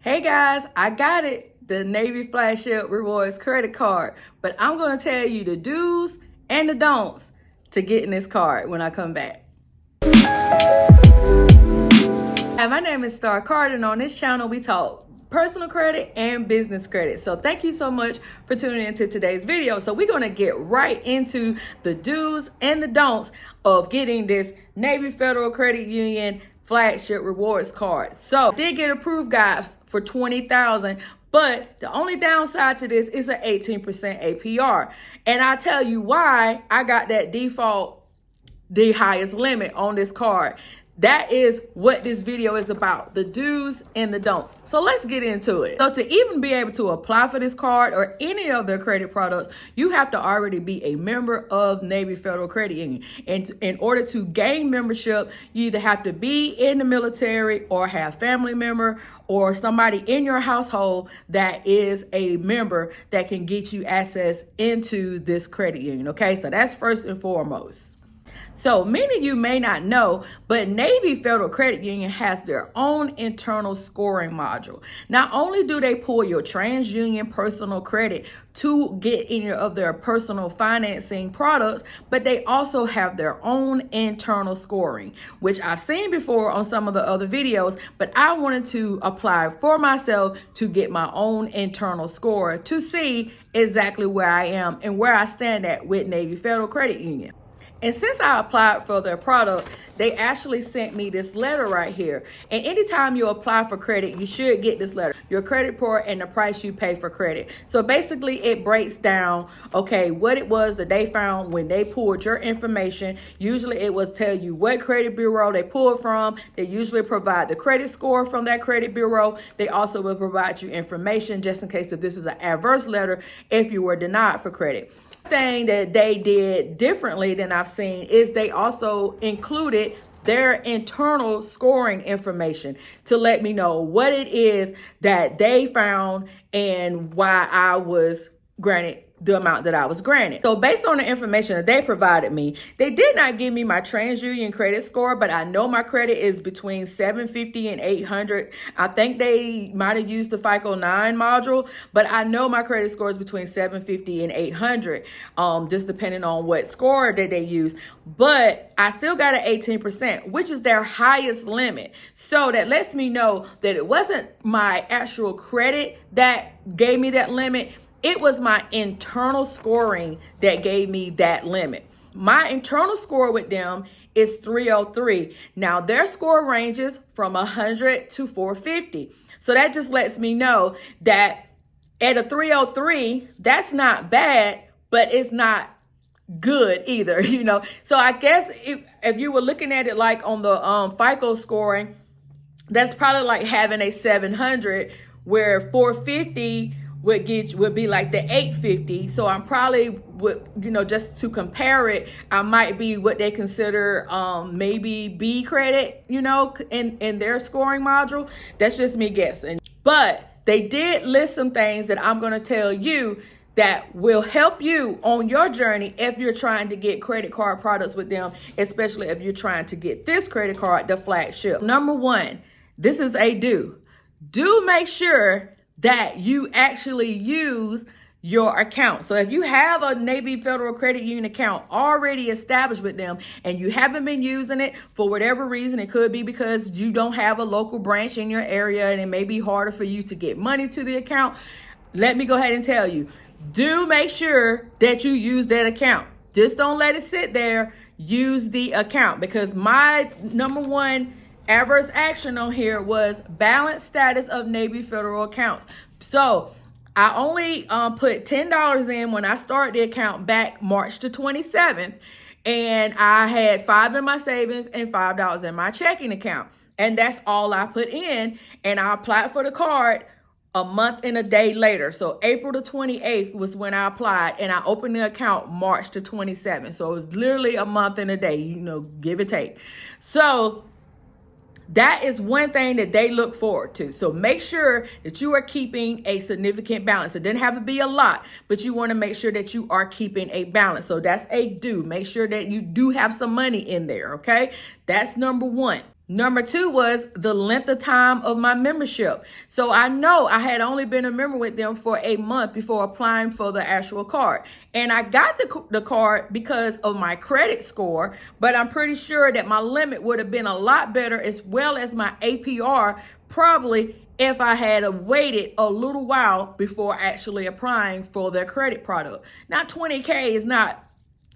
Hey guys, I got it, the Navy Flagship Rewards credit card, but I'm going to tell you the do's and the don'ts to getting this card when I come back. Hi, my name is Star Carter, and on this channel we talk personal credit and business credit. So thank you so much for tuning into today's video. So we're going to get right into the do's and the don'ts of getting this Navy Federal Credit Union Flagship Rewards card. So I did get approved, guys, for $20,000, but the only downside to this is an 18% APR. And I'll tell you why I got that default, the highest limit on this card. That is what this video is about, the do's and the don'ts. So let's get into it. So to even be able to apply for this card or any of their credit products, you have to already be a member of Navy Federal Credit Union. And in order to gain membership, you either have to be in the military or have family member or somebody in your household that is a member that can get you access into this credit union. Okay, so that's first and foremost. So many of you may not know, but Navy Federal Credit Union has their own internal scoring module. Not only do they pull your TransUnion personal credit to get any of their personal financing products, but they also have their own internal scoring, which I've seen before on some of the other videos, but I wanted to apply for myself to get my own internal score to see exactly where I am and where I stand at with Navy Federal Credit Union. And since I applied for their product, they actually sent me this letter right here. And anytime you apply for credit, you should get this letter, your credit report and the price you pay for credit. So basically it breaks down, okay, what it was that they found when they pulled your information. Usually it will tell you what credit bureau they pulled from. They usually provide the credit score from that credit bureau. They also will provide you information just in case if this is an adverse letter, if you were denied for credit. Thing that they did differently than I've seen is they also included their internal scoring information to let me know what it is that they found and why I was granted the amount that I was granted. So based on the information that they provided me, they did not give me my TransUnion credit score, but I know my credit is between 750 and 800. I think they might have used the FICO 9 module, but I know my credit score is between 750 and 800, just depending on what score that they use. But I still got an 18%, which is their highest limit. So that lets me know that it wasn't my actual credit that gave me that limit. It was my internal scoring that gave me that limit. My internal score with them is 303. Now their score ranges from 100 to 450. So that just lets me know that at a 303, that's not bad, but it's not good either, you know. So I guess if you were looking at it like on the FICO scoring, that's probably like having a 700 where 450 would be like the 850. So I'm probably would, just to compare it, I might be what they consider maybe B credit, in their scoring module. That's just me guessing. But they did list some things that I'm going to tell you that will help you on your journey if you're trying to get credit card products with them, especially if you're trying to get this credit card, the flagship. Number one, this is a do. Do make sure that you actually use your account. So if you have a Navy Federal Credit Union account already established with them and you haven't been using it for whatever reason, it could be because you don't have a local branch in your area and it may be harder for you to get money to the account. Let me go ahead and tell you, do make sure that you use that account. Just don't let it sit there. Use the account, because my number one adverse action on here was balance status of Navy Federal accounts. So I only put $10 in when I started the account back March the 27th. And I had $5 in my savings and $5 in my checking account. And that's all I put in. And I applied for the card a month and a day later. So April the 28th was when I applied, and I opened the account March the 27th. So it was literally a month and a day, give or take. So that is one thing that they look forward to. So make sure that you are keeping a significant balance. It doesn't have to be a lot, but you want to make sure that you are keeping a balance. So that's a do. Make sure that you do have some money in there, okay? That's number one. Number 2 was the length of time of my membership. So I know I had only been a member with them for a month before applying for the actual card. And I got the card because of my credit score, but I'm pretty sure that my limit would have been a lot better, as well as my APR, probably if I had waited a little while before actually applying for their credit product. Now, $20K is not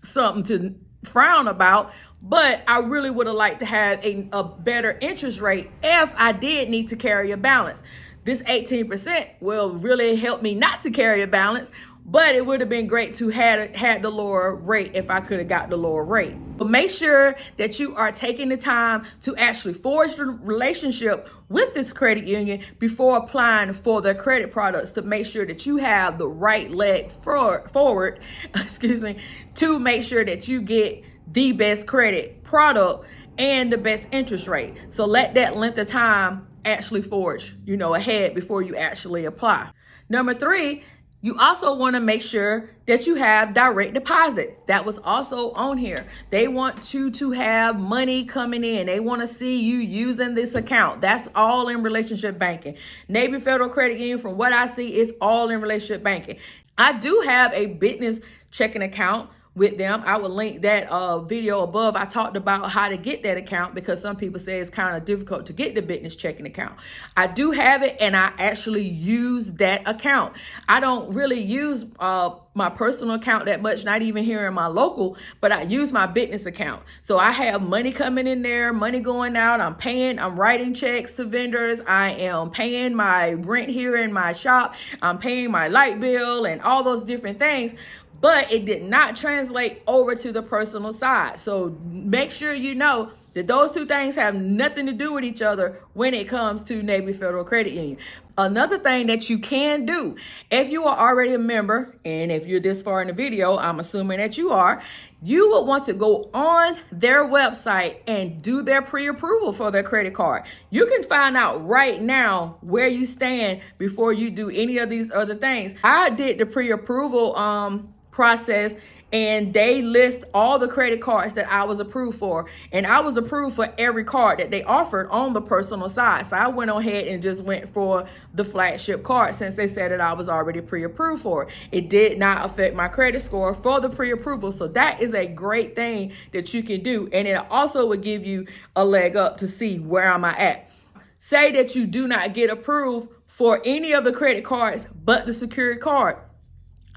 something to frown about, but I really would have liked to have a better interest rate if I did need to carry a balance. This 18% will really help me not to carry a balance, but it would have been great to had the lower rate if I could have got the lower rate. But make sure that you are taking the time to actually forge the relationship with this credit union before applying for their credit products, to make sure that you have the right leg forward, to make sure that you get the best credit product and the best interest rate. So let that length of time actually forge, ahead before you actually apply. Number 3, you also want to make sure that you have direct deposit. That was also on here. They want you to have money coming in. They want to see you using this account. That's all in relationship banking. Navy Federal Credit Union, from what I see, is all in relationship banking. I do have a business checking account with them. I will link that video above. I talked about how to get that account because some people say it's kind of difficult to get the business checking account. I do have it, and I actually use that account. I don't really use my personal account that much, not even here in my local, but I use my business account. So I have money coming in there, money going out. I'm writing checks to vendors. I am paying my rent here in my shop. I'm paying my light bill and all those different things. But it did not translate over to the personal side. So make sure you know that those two things have nothing to do with each other when it comes to Navy Federal Credit Union. Another thing that you can do, if you are already a member, and if you're this far in the video, I'm assuming that you are, you will want to go on their website and do their pre-approval for their credit card. You can find out right now where you stand before you do any of these other things. I did the pre-approval process, and they list all the credit cards that I was approved for, and I was approved for every card that they offered on the personal side. So I went ahead and just went for the flagship card, since they said that I was already pre-approved for it. It did not affect my credit score for the pre-approval. So that is a great thing that you can do, and it also would give you a leg up to see where am I at. Say that you do not get approved for any of the credit cards but the secured card.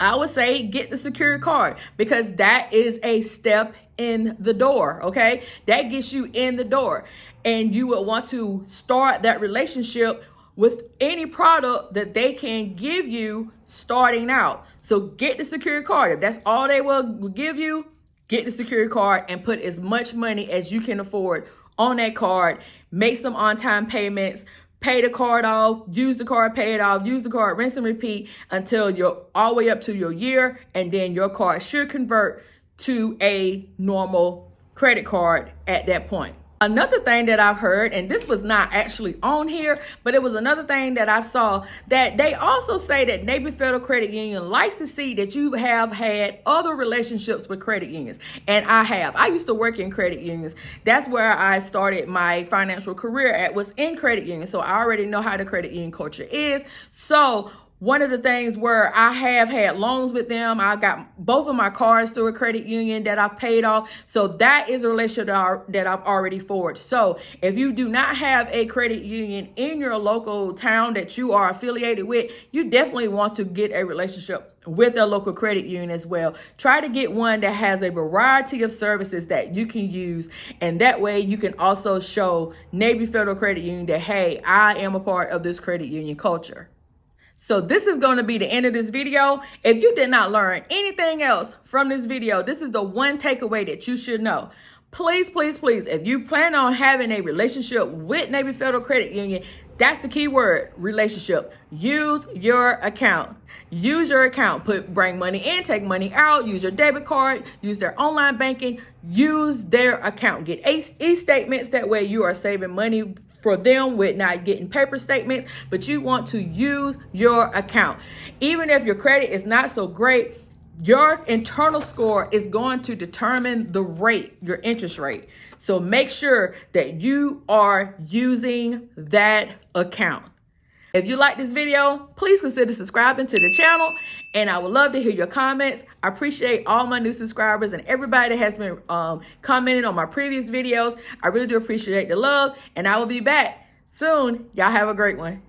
I would say get the secured card, because that is a step in the door, okay? That gets you in the door, and you will want to start that relationship with any product that they can give you starting out. So get the secured card. If that's all they will give you, get the secured card and put as much money as you can afford on that card. Make some on-time payments. Pay the card off, use the card, pay it off, use the card, rinse and repeat until you're all the way up to your year, and then your card should convert to a normal credit card at that point. Another thing that I've heard, and this was not actually on here, but it was another thing that I saw, that they also say that Navy Federal Credit Union likes to see that you have had other relationships with credit unions. And I have. I used to work in credit unions. That's where I started my financial career was in credit unions. So I already know how the credit union culture is. So one of the things where I have had loans with them, I got both of my cars through a credit union that I've paid off. So that is a relationship that I've already forged. So if you do not have a credit union in your local town that you are affiliated with, you definitely want to get a relationship with a local credit union as well. Try to get one that has a variety of services that you can use. And that way you can also show Navy Federal Credit Union that, hey, I am a part of this credit union culture. So this is going to be the end of this video. If you did not learn anything else from this video, this is the one takeaway that you should know. Please, please, please, if you plan on having a relationship with Navy Federal Credit Union, that's the key word, relationship. Use your account. Use your account. Bring money in, take money out, use your debit card, use their online banking, use their account. Get e-statements. That way you are saving money for them with not getting paper statements, but you want to use your account. Even if your credit is not so great, Your internal score is going to determine the rate, your interest rate. So make sure that you are using that account. If you like this video, please consider subscribing to the channel, and I would love to hear your comments. I appreciate all my new subscribers and everybody that has been commenting on my previous videos. I really do appreciate the love, and I will be back soon. Y'all have a great one.